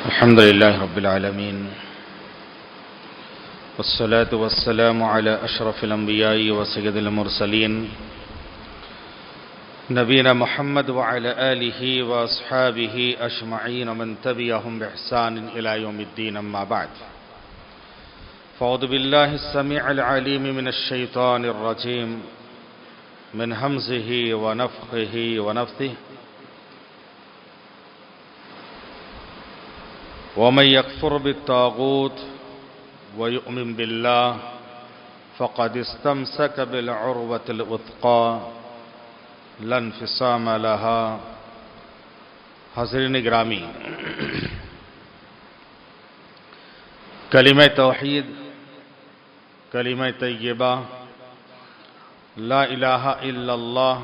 الحمد لله رب العالمين والصلاة والسلام على أشرف الأنبياء وسيد المرسلين نبينا محمد وعلى آله وأصحابه أجمعين ومن تبعهم بإحسان إلى يوم الدين أما بعد فأعوذ بالله السميع العليم من الشيطان الرجيم من همزه ونفخه ونفثه ومن يكفر بالطاغوت ويؤمن بالله فقد استمسك بالعروة الوثقى لا انفصام لها. حاضرین گرامی، کلمہ توحید، کلمہ طیبہ، لا الہ الا اللہ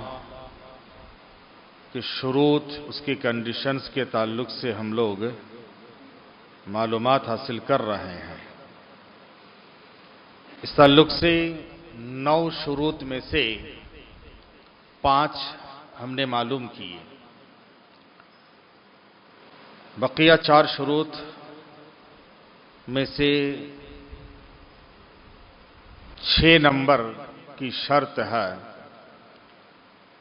کے شروط، اس کی کنڈیشنز کے تعلق سے ہم لوگ معلومات حاصل کر رہے ہیں. اس تعلق سے 9 شروط میں سے 5 ہم نے معلوم کیے. بقیہ 4 شروط میں سے 6 نمبر کی شرط ہے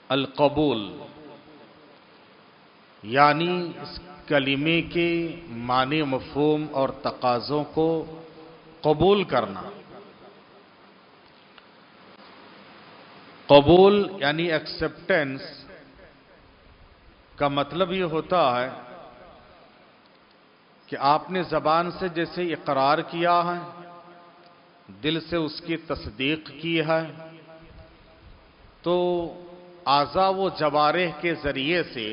القبول، یعنی اس کلمے کے معنی، مفہوم اور تقاضوں کو قبول کرنا. قبول یعنی ایکسپٹنس کا مطلب یہ ہوتا ہے کہ آپ نے زبان سے جیسے اقرار کیا ہے، دل سے اس کی تصدیق کی ہے، تو اعضاء و جوارح کے ذریعے سے،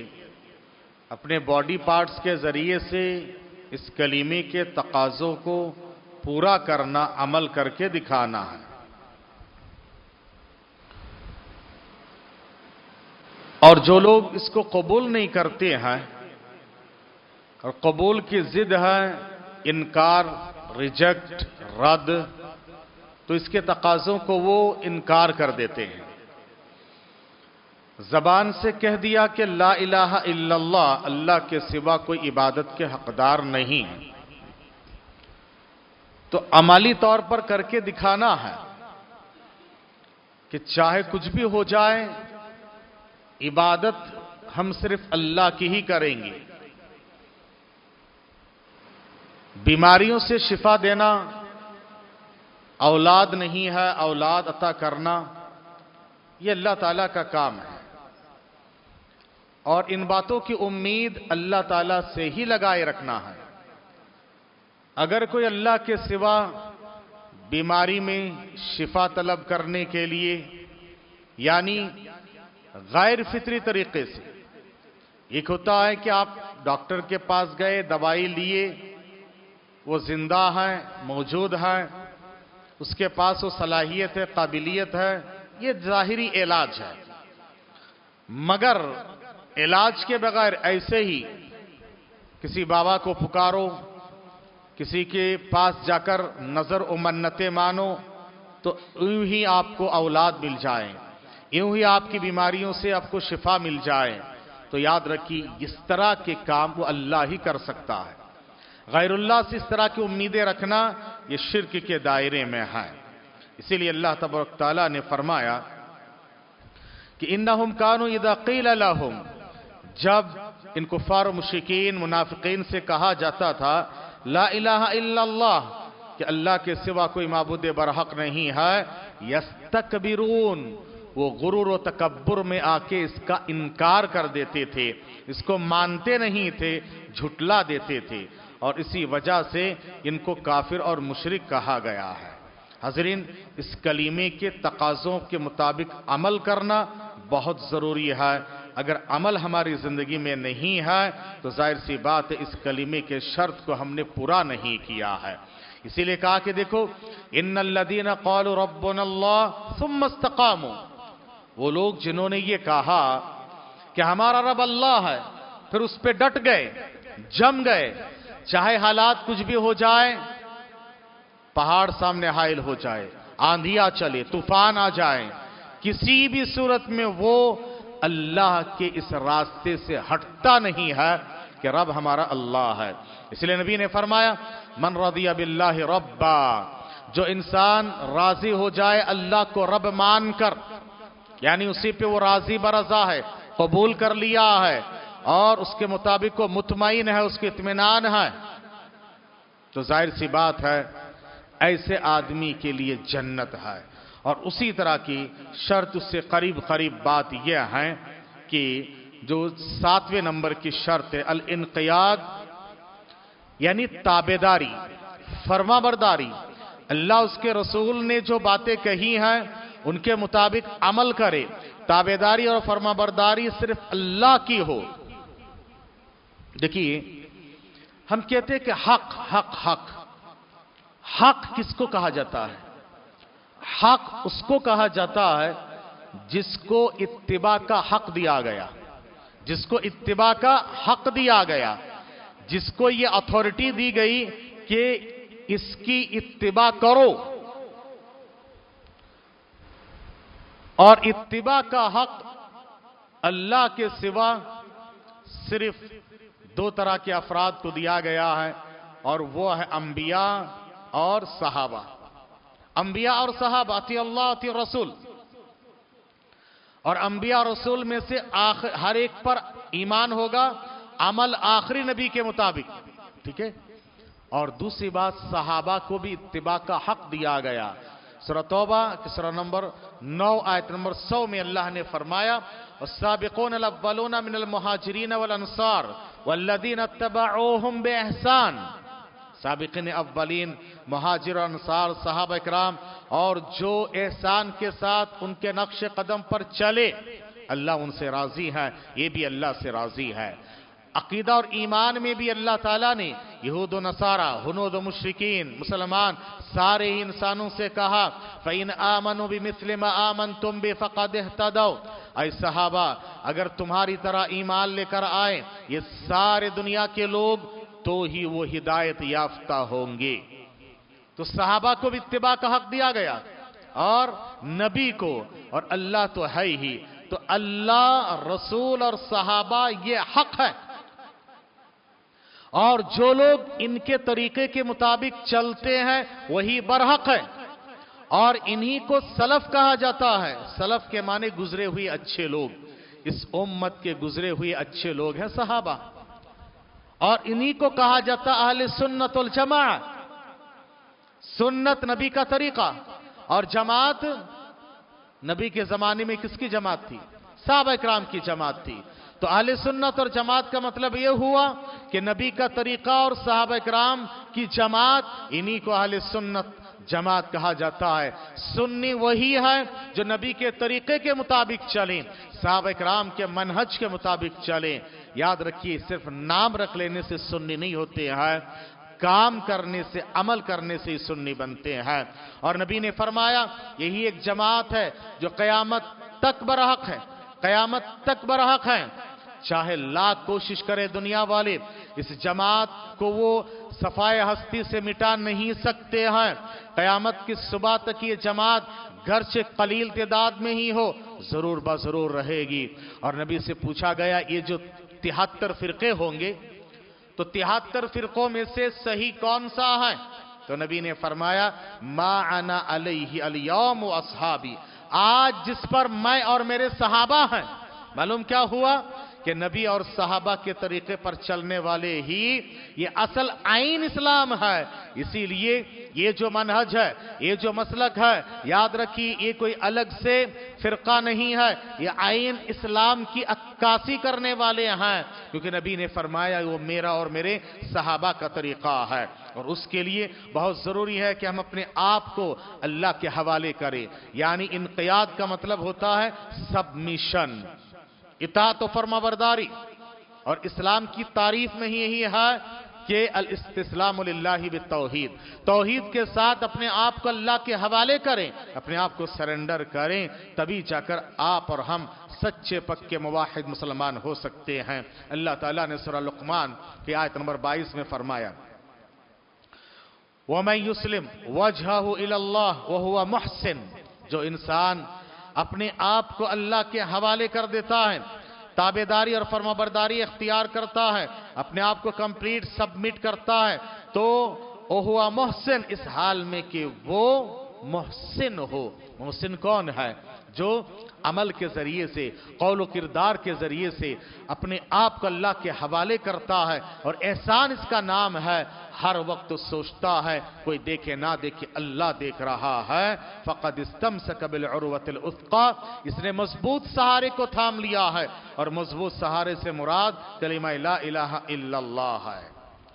اپنے باڈی پارٹس کے ذریعے سے اس کلمے کے تقاضوں کو پورا کرنا، عمل کر کے دکھانا ہے. اور جو لوگ اس کو قبول نہیں کرتے ہیں اور قبول کی ضد ہے انکار، ریجیکٹ، رد، تو اس کے تقاضوں کو وہ انکار کر دیتے ہیں. زبان سے کہہ دیا کہ لا الہ الا اللہ، اللہ کے سوا کوئی عبادت کے حقدار نہیں، تو عملی طور پر کر کے دکھانا ہے کہ چاہے کچھ بھی ہو جائے، عبادت ہم صرف اللہ کی ہی کریں گے. بیماریوں سے شفا دینا، اولاد نہیں ہے اولاد عطا کرنا، یہ اللہ تعالیٰ کا کام ہے، اور ان باتوں کی امید اللہ تعالیٰ سے ہی لگائے رکھنا ہے. اگر کوئی اللہ کے سوا بیماری میں شفا طلب کرنے کے لیے، یعنی غیر فطری طریقے سے، ایک ہوتا ہے کہ آپ ڈاکٹر کے پاس گئے، دوائی لیے، وہ زندہ ہے، موجود ہے، اس کے پاس وہ صلاحیت ہے، قابلیت ہے، یہ ظاہری علاج ہے. مگر علاج کے بغیر ایسے ہی کسی بابا کو پکارو، کسی کے پاس جا کر نظر و منتیں مانو، تو یوں ہی آپ کو اولاد مل جائے، یوں ہی آپ کی بیماریوں سے آپ کو شفا مل جائے، تو یاد رکھیے اس طرح کے کام وہ اللہ ہی کر سکتا ہے. غیر اللہ سے اس طرح کی امیدیں رکھنا یہ شرک کے دائرے میں ہے. اسی لیے اللہ تبارک تعالیٰ نے فرمایا کہ انہم کانوا اذا قیل لہم، جب ان کفار و مشرکین، منافقین سے کہا جاتا تھا لا الہ الا اللہ، کہ اللہ کے سوا کوئی معبود برحق نہیں ہے، یستکبرون، وہ غرور و تکبر میں آ کے اس کا انکار کر دیتے تھے، اس کو مانتے نہیں تھے، جھٹلا دیتے تھے، اور اسی وجہ سے ان کو کافر اور مشرک کہا گیا ہے. حاضرین، اس کلمے کے تقاضوں کے مطابق عمل کرنا بہت ضروری ہے. اگر عمل ہماری زندگی میں نہیں ہے تو ظاہر سی بات ہے اس کلمے کے شرط کو ہم نے پورا نہیں کیا ہے. اسی لیے کہا کہ دیکھو ان الذین قالوا ربنا اللہ ثم استقاموا، وہ لوگ جنہوں نے یہ کہا کہ ہمارا رب اللہ ہے، پھر اس پہ ڈٹ گئے، جم گئے، چاہے حالات کچھ بھی ہو جائے، پہاڑ سامنے حائل ہو جائے، آندھیاں چلے، طوفان آ جائے، کسی بھی صورت میں وہ اللہ کے اس راستے سے ہٹتا نہیں ہے، کہ رب ہمارا اللہ ہے۔ اس لیے نبی نے فرمایا من رضی باللہ ربا، جو انسان راضی ہو جائے اللہ کو رب مان کر، یعنی اسی پہ وہ راضی برضا ہے، قبول کر لیا ہے اور اس کے مطابق وہ مطمئن ہے، اس کے اطمینان ہے، تو ظاہر سی بات ہے ایسے آدمی کے لیے جنت ہے۔ اور اسی طرح کی شرط اس سے قریب بات یہ ہے کہ جو 7ویں نمبر کی شرط ہے الانقیاد، یعنی تابعداری، فرما برداری، اللہ اس کے رسول نے جو باتیں کہی ہیں ان کے مطابق عمل کرے، تابعداری اور فرما برداری صرف اللہ کی ہو۔ دیکھیے ہم کہتے ہیں کہ حق حق حق حق کس کو کہا جاتا ہے؟ حق اس کو کہا جاتا ہے جس کو اتباع کا حق دیا گیا، جس کو اتباع کا حق دیا گیا، جس کو یہ اتھارٹی دی گئی کہ اس کی اتباع کرو۔ اور اتباع کا حق اللہ کے سوا صرف 2 طرح کے افراد کو دیا گیا ہے، اور وہ ہے انبیاء اور صحابہ۔ انبیاء اور صحابہ، اطیع اللہ اطیع رسول، اور انبیاء اور رسول میں سے ہر ایک پر ایمان ہوگا، عمل آخری نبی کے مطابق، ٹھیک ہے؟ اور دوسری بات صحابہ کو بھی اتباع کا حق دیا گیا۔ سورہ توبہ سورہ نمبر 9 آیت نمبر 100 میں اللہ نے فرمایا والسابقون الاولون من المہاجرین والانصار والذین اتبعوہم باحسان، سابقین اولین، مہاجر و انصار، صحابہ اکرام، اور جو احسان کے ساتھ ان کے نقش قدم پر چلے، اللہ ان سے راضی ہے، یہ بھی اللہ سے راضی ہے۔ عقیدہ اور ایمان میں بھی اللہ تعالیٰ نے یہود و نصارہ، ہنود و مشرکین، مسلمان سارے ہی انسانوں سے کہا فَإِنْ آمَنُوا بِمِثْلِ مَا آمَنْتُمْ بِهِ فَقَدِ اهْتَدَوْا، اے صحابہ اگر تمہاری طرح ایمان لے کر آئے یہ سارے دنیا کے لوگ تو ہی وہ ہدایت یافتہ ہوں گے۔ تو صحابہ کو بھی اتباع کا حق دیا گیا اور نبی کو، اور اللہ تو ہے ہی، تو اللہ، رسول اور صحابہ یہ حق ہے، اور جو لوگ ان کے طریقے کے مطابق چلتے ہیں وہی برحق ہے، اور انہی کو سلف کہا جاتا ہے۔ سلف کے معنی گزرے ہوئے اچھے لوگ، اس امت کے گزرے ہوئے اچھے لوگ ہیں صحابہ، اور انہی کو کہا جاتا اہل سنت والجماعت۔ سنت نبی کا طریقہ، اور جماعت نبی کے زمانے میں کس کی جماعت تھی؟ صحابہ اکرام کی جماعت تھی۔ تو اہل سنت اور جماعت کا مطلب یہ ہوا کہ نبی کا طریقہ اور صحابہ اکرام کی جماعت، انہی کو اہل سنت جماعت کہا جاتا ہے۔ سنی وہی ہے جو نبی کے طریقے کے مطابق چلیں، صحابہ اکرام کے منہج کے مطابق چلیں۔ یاد رکھیے صرف نام رکھ لینے سے سنی نہیں ہوتے ہیں، کام کرنے سے، عمل کرنے سے ہی سنی بنتے ہیں۔ اور نبی نے فرمایا یہی ایک جماعت ہے جو قیامت تک برحق ہے، قیامت تک برحق ہے، چاہے لاکھ کوشش کرے دنیا والے، اس جماعت کو وہ صفائے ہستی سے مٹا نہیں سکتے ہیں۔ قیامت کی صبح تک یہ جماعت گرچہ قلیل تعداد میں ہی ہو ضرور بضرور رہے گی۔ اور نبی سے پوچھا گیا یہ جو 73 فرقے ہوں گے تو 73 فرقوں میں سے صحیح کون سا ہے؟ تو نبی نے فرمایا ما انا علیہ الیوم واصحابی، آج جس پر میں اور میرے صحابہ ہیں۔ معلوم کیا ہوا کہ نبی اور صحابہ کے طریقے پر چلنے والے ہی یہ اصل عین اسلام ہے۔ اسی لیے یہ جو منہج ہے، یہ جو مسلک ہے، یاد رکھیے یہ کوئی الگ سے فرقہ نہیں ہے، یہ عین اسلام کی عکاسی کرنے والے ہیں، کیونکہ نبی نے فرمایا وہ میرا اور میرے صحابہ کا طریقہ ہے۔ اور اس کے لیے بہت ضروری ہے کہ ہم اپنے آپ کو اللہ کے حوالے کریں، یعنی انقیاد کا مطلب ہوتا ہے سبمیشن، اطاعت و فرما برداری، اور اسلام کی تعریف میں ہی یہی ہے کہ الاستسلام للہ بالتوحید، توحید کے ساتھ اپنے آپ کو اللہ کے حوالے کریں، اپنے آپ کو سرنڈر کریں، تبھی جا کر آپ اور ہم سچے پکے موحد مسلمان ہو سکتے ہیں۔ اللہ تعالیٰ نے سورہ لقمان کی آیت نمبر 22 میں فرمایا وَمَن يُسْلِمْ وَجْهَهُ إِلَى اللَّهِ وَهُوَ مُحْسِنٌ، جو انسان اپنے آپ کو اللہ کے حوالے کر دیتا ہے، تابعداری اور فرمانبرداری اختیار کرتا ہے، اپنے آپ کو کمپلیٹ سبمٹ کرتا ہے، تو وہ محسن، اس حال میں کہ وہ محسن ہو۔ محسن کون ہے؟ جو عمل کے ذریعے سے، قول و کردار کے ذریعے سے اپنے آپ کو اللہ کے حوالے کرتا ہے، اور احسان اس کا نام ہے۔ ہر وقت سوچتا ہے کوئی دیکھے نہ دیکھے اللہ دیکھ رہا ہے۔ فقد استمسک بالعروۃ الوثقی، اس نے مضبوط سہارے کو تھام لیا ہے، اور مضبوط سہارے سے مراد کلمہ لا الہ الا اللہ ہے۔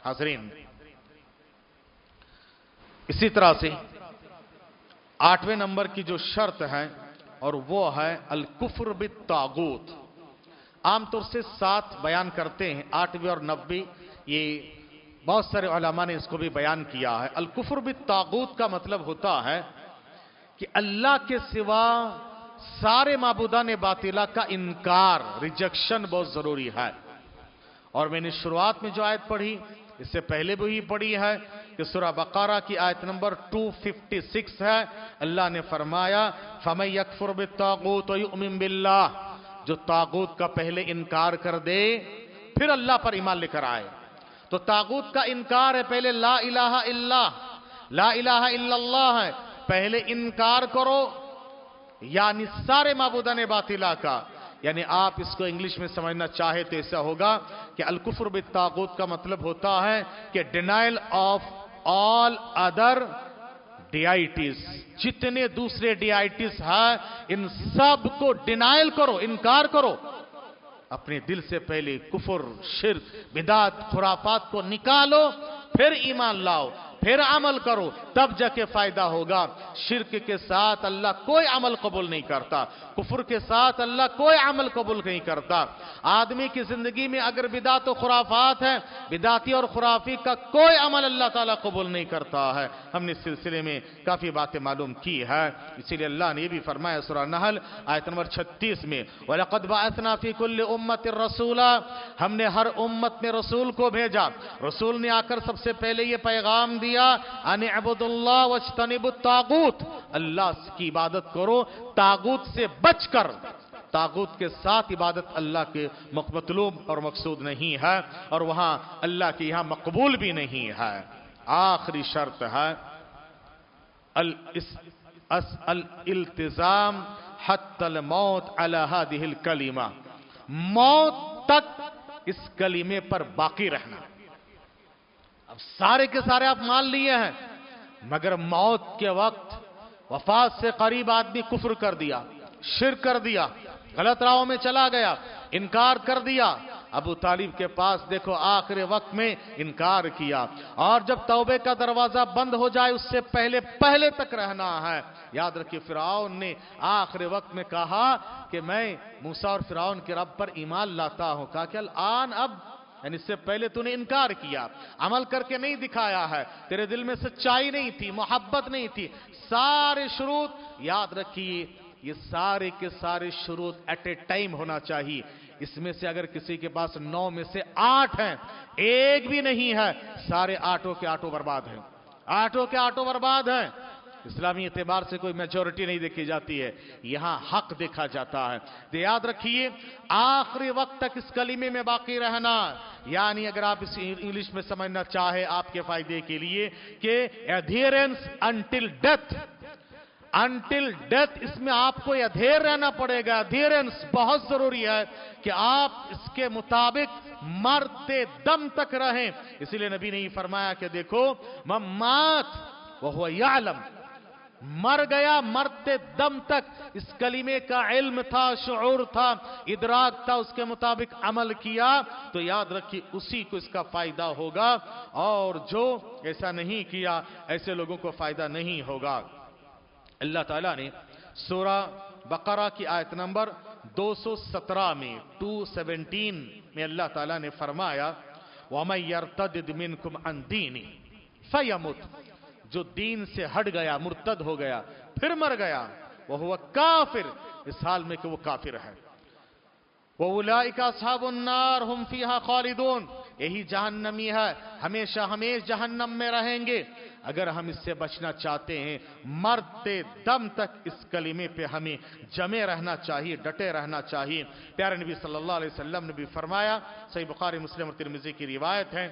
حاضرین، اسی طرح سے 8ویں نمبر کی جو شرط ہے، اور وہ ہے الکفر بالطاغوت۔ عام طور سے 7 بیان کرتے ہیں، 8ویں اور 9ویں، یہ بہت سارے علماء نے اس کو بھی بیان کیا ہے۔ الکفر بالطاغوت کا مطلب ہوتا ہے کہ اللہ کے سوا سارے معبودان باطلہ کا انکار، ریجیکشن بہت ضروری ہے۔ اور میں نے شروعات میں جو آیت پڑھی، اس سے پہلے بھی پڑھی ہے کہ سورہ بقرہ کی آیت نمبر 256 ہے۔ اللہ نے فرمایا فَمَن يَكْفُرْ بِالطَّاغُوتِ وَيُؤْمِن بِاللَّهِ، جو طاغوت کا پہلے انکار کر دے پھر اللہ پر ایمان لے کر آئے۔ تو طاغوت کا انکار ہے، پہلے لا الہ الا، لا الہ الا اللہ ہے، پہلے انکار کرو، یعنی سارے معبودان باطلہ کا۔ یعنی آپ اس کو انگلش میں سمجھنا چاہے تو ایسا ہوگا کہ الکفر بالطاغوت کا مطلب ہوتا ہے کہ ڈینائل آف آل ادر ڈیائٹیز، جتنے دوسرے ڈیائٹیز ہیں ان سب کو ڈینائل کرو، انکار کرو۔ اپنے دل سے پہلے کفر، شرک، بدعت، خرافات کو نکالو، پھر ایمان لاؤ، پھر عمل کرو، تب جا کے فائدہ ہوگا۔ شرک کے ساتھ اللہ کوئی عمل قبول نہیں کرتا، کفر کے ساتھ اللہ کوئی عمل قبول نہیں کرتا۔ آدمی کی زندگی میں اگر بدعت و خرافات ہے، بدعتی اور خرافی کا کوئی عمل اللہ تعالیٰ قبول نہیں کرتا ہے۔ ہم نے اس سلسلے میں کافی باتیں معلوم کی ہے، اسی لیے اللہ نے یہ بھی فرمایا سورہ نحل آیت نمبر 36 میں وَلَقَدْ بَعَثْنَا فِي كُلِّ أُمَّةٍ رَسُولًا، ہم نے ہر امت میں رسول کو بھیجا۔ رسول نے آ کر سب سے پہلے یہ پیغام دیا ان اعبدوا اللہ واجتنبوا الطاغوت، اللہ کی عبادت کرو طاغوت سے بچ کر۔ طاغوت کے ساتھ عبادت اللہ کے مطلوب اور مقصود نہیں ہے، اور وہاں اللہ کے یہاں مقبول بھی نہیں ہے۔ آخری شرط ہے الالتزام حتی الموت علی هذه الکلمہ، موت تک اس کلمے پر باقی رہنا۔ اب سارے کے سارے آپ مان لیے ہیں، مگر موت کے وقت وفات سے قریب آدمی کفر کر دیا، شرک کر دیا، غلط راہوں میں چلا گیا، انکار کر دیا۔ ابو طالب کے پاس دیکھو آخر وقت میں انکار کیا، اور جب توبے کا دروازہ بند ہو جائے اس سے پہلے تک رہنا ہے۔ یاد رکھیے فرعون نے آخر وقت میں کہا کہ میں موسیٰ اور فرعون کے رب پر ایمان لاتا ہوں۔ کہا کہ الان اب، یعنی اس سے پہلے تو نے انکار کیا، عمل کر کے نہیں دکھایا ہے، تیرے دل میں سچائی نہیں تھی، محبت نہیں تھی، سارے شروط یاد رکھیے، یہ سارے کے سارے شروط ایٹ اے ٹائم ہونا چاہیے۔ اس میں سے اگر کسی کے پاس 9 میں سے 8 ہیں، ایک بھی نہیں ہے، سارے 8 کے 8 برباد ہیں، 8 کے 8 برباد ہیں۔ اسلامی اعتبار سے کوئی میجورٹی نہیں دیکھی جاتی ہے، یہاں حق دیکھا جاتا ہے۔ تو یاد رکھیے آخری وقت تک اس کلمے میں باقی رہنا، یعنی اگر آپ اس انگلش میں سمجھنا چاہے آپ کے فائدے کے لیے کہ adherence until death، until death، اس میں آپ کو ادھیر رہنا پڑے گا۔ adherence بہت ضروری ہے کہ آپ اس کے مطابق مرتے دم تک رہیں۔ اسی لیے نبی نے یہ فرمایا کہ دیکھو من مات وهو يعلم، مر گیا مرتے دم تک اس کلمے کا علم تھا، شعور تھا، ادراک تھا، اس کے مطابق عمل کیا، تو یاد رکھیے اسی کو اس کا فائدہ ہوگا، اور جو ایسا نہیں کیا ایسے لوگوں کو فائدہ نہیں ہوگا۔ اللہ تعالیٰ نے سورہ بقرہ کی آیت نمبر 217 میں 217 میں اللہ تعالیٰ نے فرمایا وَمَن يَرْتَدِدْ مِنْكُمْ عَنْ دِينِهِ فَيَمُتْ، جو دین سے ہٹ گیا، مرتد ہو گیا، پھر مر گیا، وَهُوَ کافر، اس حال میں کہ وہ کافر ہے، وَأُولَئِكَ أَصْحَابُ النَّارِ هُمْ فِيهَا خَالِدُونَ، یہی جہنمی ہے، ہمیشہ ہمیشہ جہنم میں رہیں گے۔ اگر ہم اس سے بچنا چاہتے ہیں، مرتے دم تک اس کلمے پہ ہمیں جمے رہنا چاہیے، ڈٹے رہنا چاہیے۔ پیارے نبی صلی اللہ علیہ وسلم نے بھی فرمایا، صحیح بخاری مسلم اور ترمذی کی روایت ہے،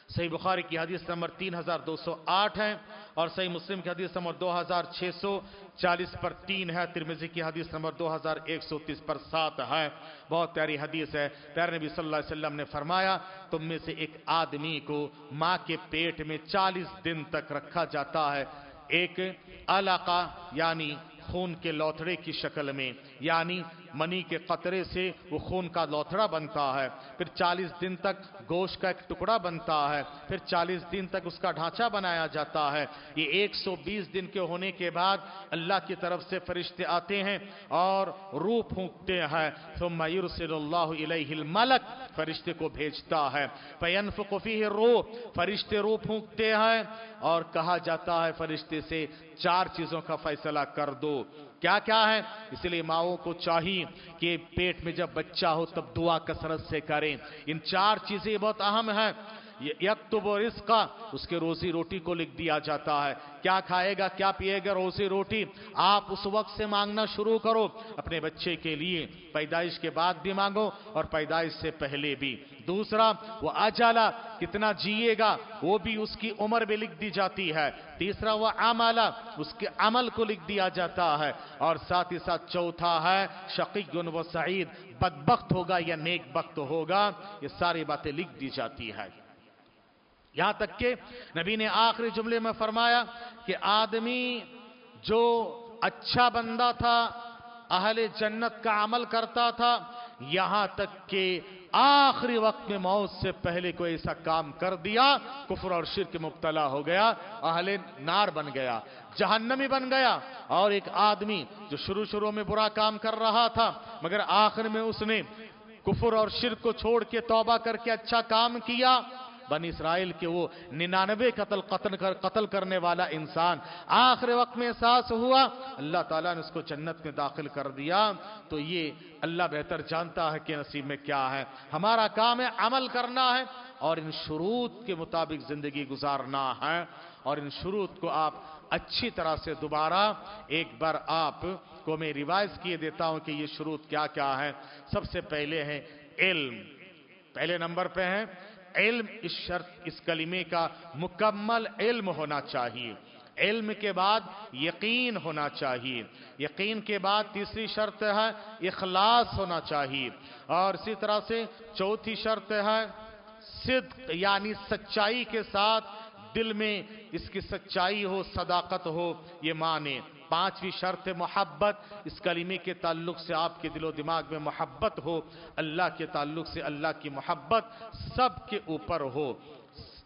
صحیح بخاری کی حدیث نمبر 3208 ہے اور صحیح مسلم کی حدیث نمبر 2640 پر 3 ہے، ترمذی کی حدیث نمبر 2130 پر 7 ہے۔ بہت پیاری حدیث ہے۔ پیارے نبی صلی اللہ علیہ وسلم نے فرمایا، تم میں سے ایک آدمی کو ماں کے پیٹ میں 40 دن تک رکھا جاتا ہے، ایک علقہ یعنی خون کے لوتھڑے کی شکل میں، یعنی منی کے قطرے سے وہ خون کا لوتھڑا بنتا ہے، پھر 40 دن تک گوشت کا ایک ٹکڑا بنتا ہے، پھر 40 دن تک اس کا ڈھانچہ بنایا جاتا ہے۔ یہ 120 دن کے ہونے کے بعد اللہ کی طرف سے فرشتے آتے ہیں اور روح پھونکتے ہیں، ثم یرسل اللہ الیہ الملک، فرشتے کو بھیجتا ہے، فینفخ فیہ الروح، فرشتے روح پھونکتے ہیں اور کہا جاتا ہے فرشتے سے 4 چیزوں کا فیصلہ کر دو۔ کیا کیا ہے؟ اس لیے ماؤں کو چاہیے کہ پیٹ میں جب بچہ ہو تب دعا کثرت سے کریں۔ ان 4 چیزیں بہت اہم ہیں۔ یکتب رزقا، اس کے روزی روٹی کو لکھ دیا جاتا ہے، کیا کھائے گا کیا پیے گا، روزی روٹی آپ اس وقت سے مانگنا شروع کرو اپنے بچے کے لیے، پیدائش کے بعد بھی مانگو اور پیدائش سے پہلے بھی۔ دوسرا وہ اجالا، کتنا جیے گا وہ بھی اس کی عمر میں لکھ دی جاتی ہے۔ تیسرا وہ عملا، اس کے عمل کو لکھ دیا جاتا ہے، اور ساتھ ہی ساتھ چوتھا ہے شقی و سعید، بدبخت ہوگا یا نیک بخت ہوگا، یہ ساری باتیں لکھ دی جاتی ہے۔ یہاں تک کہ نبی نے آخری جملے میں فرمایا کہ آدمی جو اچھا بندہ تھا، اہل جنت کا عمل کرتا تھا، یہاں تک کہ آخری وقت میں موت سے پہلے کوئی ایسا کام کر دیا، کفر اور شرک مبتلا ہو گیا، اہل نار بن گیا، جہنمی بن گیا۔ اور ایک آدمی جو شروع میں برا کام کر رہا تھا مگر آخر میں اس نے کفر اور شرک کو چھوڑ کے توبہ کر کے اچھا کام کیا، بنی اسرائیل کے وہ 99 قتل کرنے والا انسان آخر وقت میں احساس ہوا، اللہ تعالیٰ نے اس کو جنت میں داخل کر دیا۔ تو یہ اللہ بہتر جانتا ہے کہ نصیب میں کیا ہے۔ ہمارا کام ہے عمل کرنا ہے اور ان شروط کے مطابق زندگی گزارنا ہے، اور ان شروط کو آپ اچھی طرح سے دوبارہ ایک بار آپ کو میں ریوائز کیے دیتا ہوں کہ یہ شروط کیا کیا ہے۔ سب سے پہلے ہے علم، پہلے نمبر پہ ہے علم، اس شرط اس کلمے کا مکمل علم ہونا چاہیے۔ علم کے بعد یقین ہونا چاہیے، یقین کے بعد تیسری شرط ہے اخلاص ہونا چاہیے، اور اسی طرح سے چوتھی شرط ہے صدق، یعنی سچائی کے ساتھ دل میں اس کی سچائی ہو، صداقت ہو، یہ مانے۔ پانچویں شرط محبت، اس کلمے کے تعلق سے آپ کے دل و دماغ میں محبت ہو، اللہ کے تعلق سے اللہ کی محبت سب کے اوپر ہو۔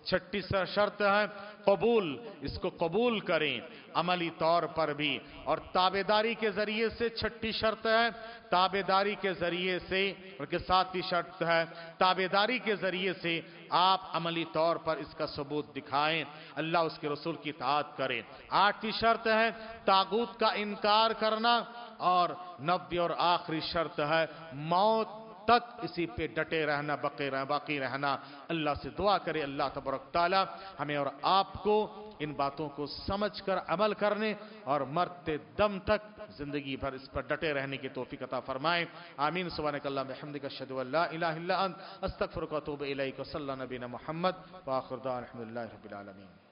چھٹی شرط ہے قبول، اس کو قبول کریں عملی طور پر بھی، اور تابعداری کے ذریعے سے چھٹی شرط ہے تابعداری کے ذریعے سے، بلکہ ساتویں شرط ہے تابعداری کے ذریعے سے آپ عملی طور پر اس کا ثبوت دکھائیں، اللہ اس کے رسول کی اطاعت کریں۔ آٹھویں شرط ہے طاغوت کا انکار کرنا، اور نویں اور آخری شرط ہے موت تک اسی پہ ڈٹے رہنا، باقی رہنا۔ اللہ سے دعا کرے اللہ تبارک تعالی ہمیں اور آپ کو ان باتوں کو سمجھ کر عمل کرنے اور مرتے دم تک زندگی بھر اس پر ڈٹے رہنے کی توفیق عطا فرمائیں۔ آمین۔ سبحانک اللہم وبحمدک، اشہد ان لا الہ الا انت، استغفرک و اتوب الیک، صلی اللہ نبینا محمد، وآخر دعوانا الحمدللہ رب العالمین۔